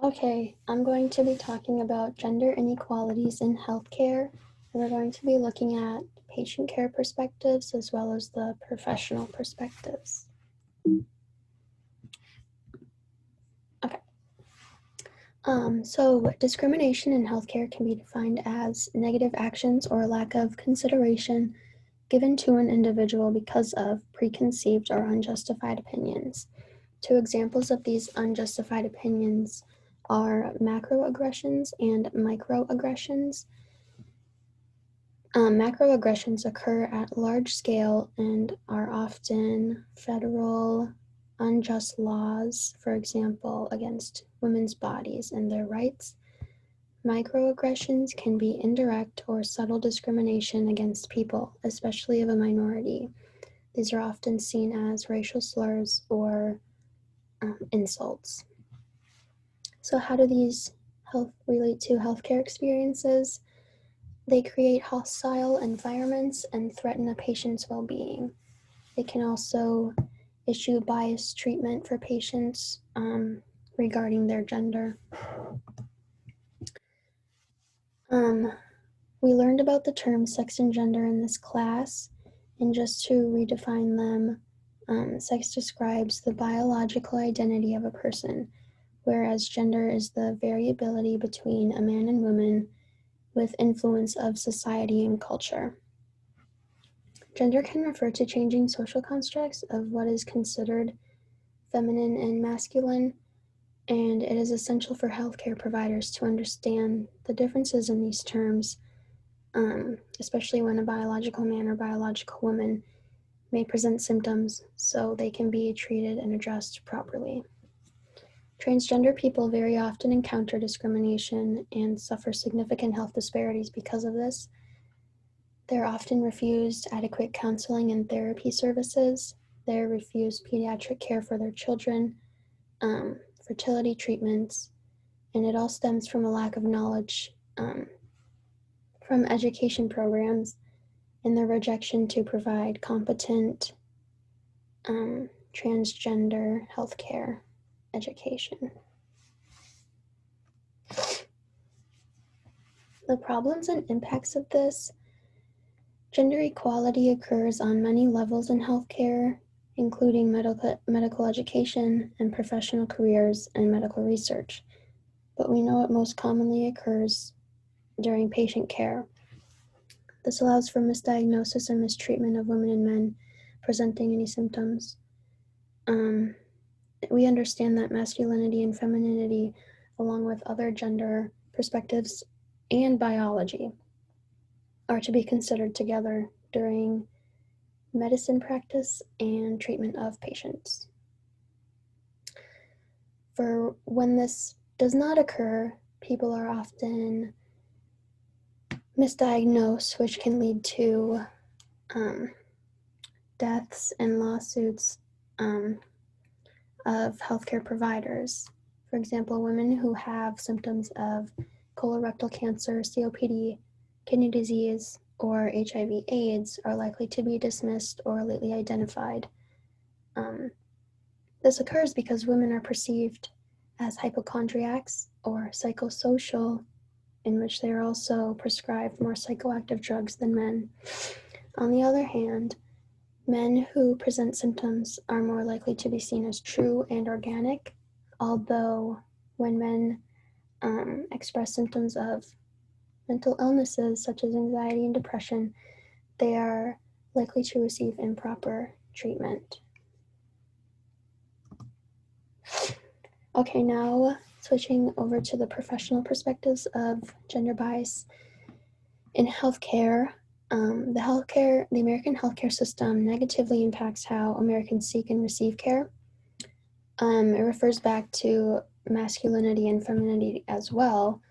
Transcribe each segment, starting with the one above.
Okay, I'm going to be talking about gender inequalities in healthcare. We're going to be looking at patient care perspectives as well as the professional perspectives. Okay. So discrimination in healthcare can be defined as negative actions or lack of consideration given to an individual because of preconceived or unjustified opinions. Two examples of these unjustified opinions are macroaggressions and microaggressions. Macroaggressions occur at large scale and are often federal unjust laws, for example, against women's bodies and their rights. Microaggressions can be indirect or subtle discrimination against people, especially of a minority. These are often seen as racial slurs or insults. So, how do these relate to healthcare experiences? They create hostile environments and threaten a patient's well-being. They can also issue biased treatment for patients regarding their gender. We learned about the terms sex and gender in this class, and just to redefine them, sex describes the biological identity of a person, whereas gender is the variability between a man and woman with influence of society and culture. Gender can refer to changing social constructs of what is considered feminine and masculine, and it is essential for healthcare providers to understand the differences in these terms, especially when a biological man or biological woman may present symptoms so they can be treated and addressed properly. Transgender people very often encounter discrimination and suffer significant health disparities because of this. They're often refused adequate counseling and therapy services. They're refused pediatric care for their children, fertility treatments, and it all stems from a lack of knowledge from education programs and the rejection to provide competent transgender healthcare education. The problems and impacts of this: gender equality occurs on many levels in healthcare, including medical education and professional careers and medical research. But we know it most commonly occurs during patient care. This allows for misdiagnosis and mistreatment of women and men presenting any symptoms. We understand that masculinity and femininity, along with other gender perspectives and biology, are to be considered together during medicine practice and treatment of patients. For when this does not occur, people are often misdiagnosed, which can lead to deaths and lawsuits of healthcare providers. For example, women who have symptoms of colorectal cancer, COPD, kidney disease, or HIV/AIDS are likely to be dismissed or lately identified. This occurs because women are perceived as hypochondriacs or psychosocial, in which they are also prescribed more psychoactive drugs than men. On the other hand, men who present symptoms are more likely to be seen as true and organic, although when men express symptoms of mental illnesses such as anxiety and depression, they are likely to receive improper treatment. Okay, now switching over to the professional perspectives of gender bias in healthcare. The American healthcare system negatively impacts how Americans seek and receive care. It refers back to masculinity and femininity as well,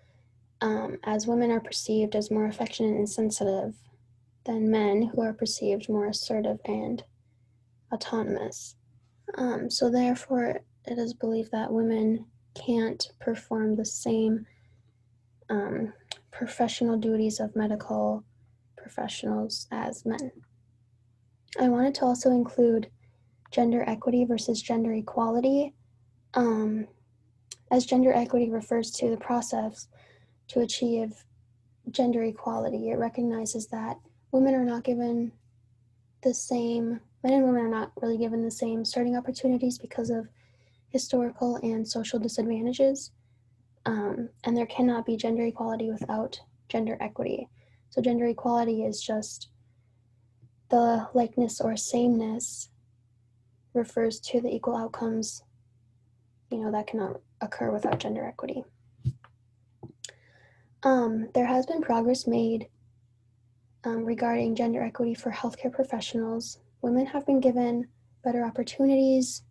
as women are perceived as more affectionate and sensitive than men, who are perceived more assertive and autonomous. So therefore, it is believed that women can't perform the same professional duties of medical professionals as men. I wanted to also include gender equity versus gender equality. as gender equity refers to the process to achieve gender equality. It recognizes that women are not given the same, men and women are not really given the same starting opportunities because of historical and social disadvantages. And there cannot be gender equality without gender equity. So gender equality is just the likeness or sameness refers to the equal outcomes, that cannot occur without gender equity. There has been progress made regarding gender equity for healthcare professionals. Women have been given better opportunities.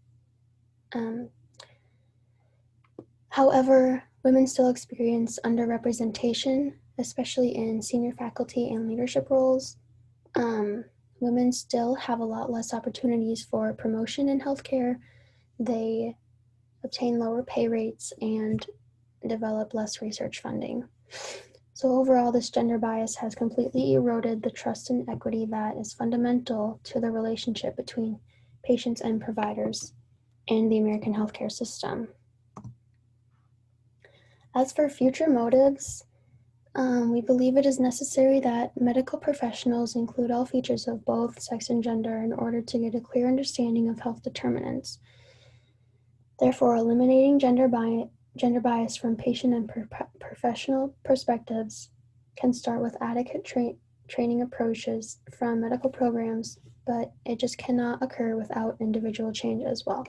However, women still experience underrepresentation, especially in senior faculty and leadership roles. Women still have a lot less opportunities for promotion in healthcare. They obtain lower pay rates and develop less research funding. So overall, this gender bias has completely eroded the trust and equity that is fundamental to the relationship between patients and providers in the American healthcare system. As for future motives, we believe it is necessary that medical professionals include all features of both sex and gender in order to get a clear understanding of health determinants. Therefore, eliminating gender bias from patient and professional perspectives can start with adequate training approaches from medical programs, but it just cannot occur without individual change as well.